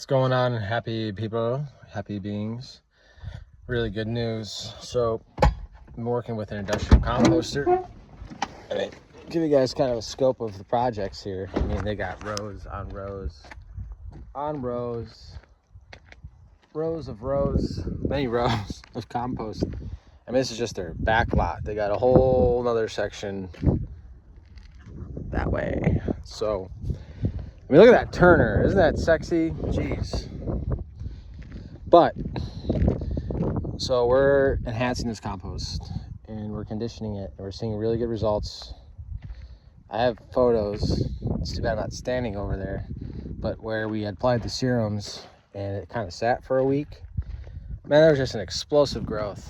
What's going on, happy people, happy beings? Really good news. So I'm working with an industrial composter. I mean, give you guys kind of a scope of the projects here. I mean, they got rows on rows on rows, rows of rows, many rows of compost. I mean, this is just their back lot. They got a whole nother section that way. So I mean, look at that Turner. Isn't that sexy? Jeez. But, so we're enhancing this compost and we're conditioning it and we're seeing really good results. I have photos. It's too bad I'm not standing over there, but where we had applied the serums and it kind of sat for a week. Man, there was just an explosive growth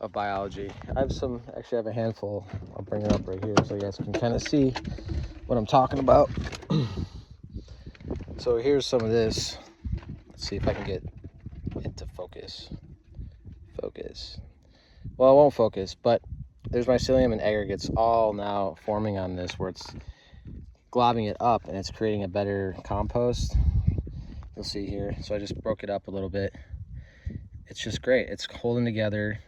of biology. Actually I have a handful. I'll bring it up right here so you guys can kind of see what I'm talking about. So here's some of this. Let's see if I can get it to focus. Well, it won't focus, but there's mycelium and aggregates all now forming on this where it's globbing it up and it's creating a better compost. You'll see here. So I just broke it up a little bit. It's just great. It's holding together.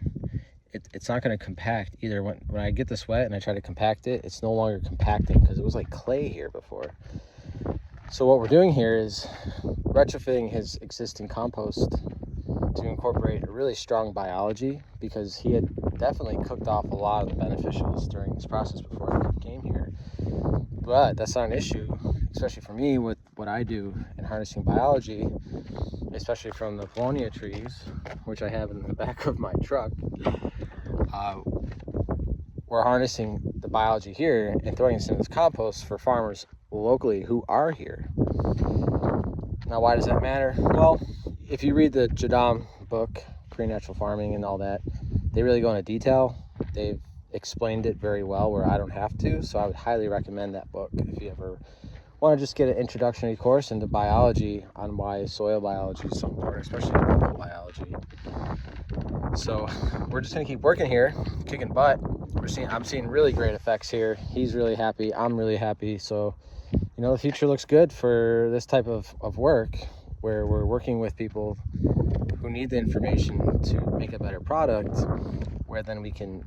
It's not going to compact either. When I get this wet and I try to compact it, it's no longer compacting because it was like clay here before. So what we're doing here is retrofitting his existing compost to incorporate a really strong biology, because he had definitely cooked off a lot of the beneficials during this process before he came here. But that's not an issue, especially for me with what I do in harnessing biology, especially from the Polonia trees, which I have in the back of my truck. We're harnessing the biology here and throwing this into this compost for farmers locally who are here. Now, why does that matter? Well, if you read the Jadam book, Korean Natural Farming and all that, they really go into detail. They've explained it very well where I don't have to, so I would highly recommend that book if you ever want to just get an introductory course into biology on why soil biology is so important, especially local biology. So we're just gonna keep working here, kicking butt. I'm seeing really great effects here. He's really happy, I'm really happy. So, you know, the future looks good for this type of work, where we're working with people who need the information to make a better product, where then we can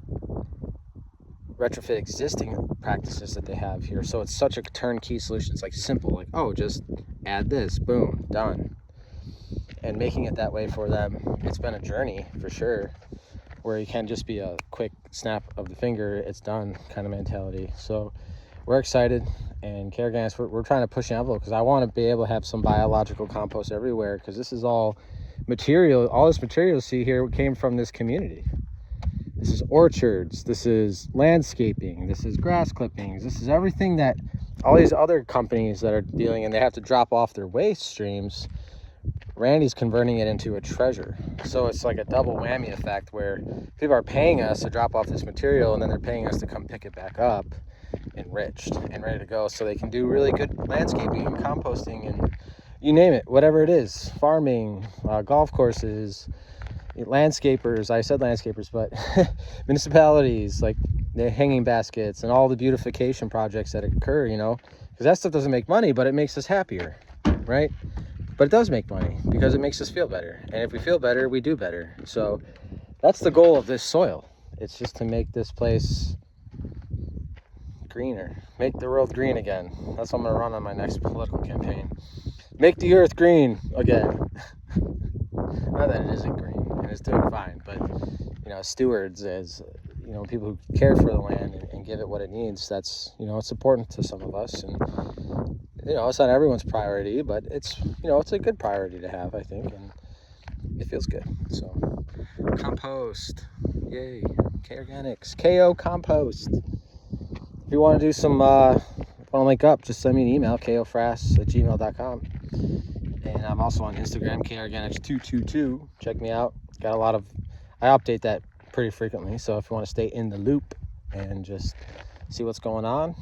retrofit existing practices that they have here. So it's such a turnkey solution. It's like simple, like, oh, just add this, boom, done. And making it that way for them, it's been a journey for sure, where you can't just be a quick snap of the finger, it's done kind of mentality. So we're excited, and K Organics, we're trying to push the envelope, because I want to be able to have some biological compost everywhere, because this is all material. All this material you see here came from this community. This is orchards, this is landscaping, this is grass clippings, this is everything that all these other companies that are dealing, and they have to drop off their waste streams. Randy's converting it into a treasure. So it's like a double whammy effect, where people are paying us to drop off this material, and then they're paying us to come pick it back up enriched and ready to go, so they can do really good landscaping and composting and you name it, whatever it is, farming, golf courses, landscapers. I said landscapers, but municipalities, like the hanging baskets and all the beautification projects that occur, you know, because that stuff doesn't make money, but it makes us happier, right? But it does make money because it makes us feel better, and if we feel better, we do better. So that's the goal of this soil. It's just to make this place greener, make the world green again. That's what I'm gonna run on my next political campaign. Make the earth green again. Not that it isn't green, and it's doing fine, but you know, stewards, as you know, people who care for the land and give it what it needs, that's, you know, it's important to some of us, and you know, it's not everyone's priority, but it's, you know, it's a good priority to have, I think, and it feels good. So compost, yay. K Organics, KO compost. If you want to do some, want to link up, just send me an email, kofrass@gmail.com. And I'm also on Instagram, korganics222. Check me out. Got a lot of, I update that pretty frequently. So if you want to stay in the loop and just see what's going on,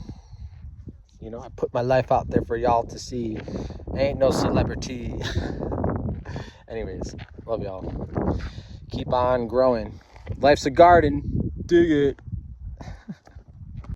you know, I put my life out there for y'all to see. I ain't no celebrity. Anyways, love y'all. Keep on growing. Life's a garden. Dig it.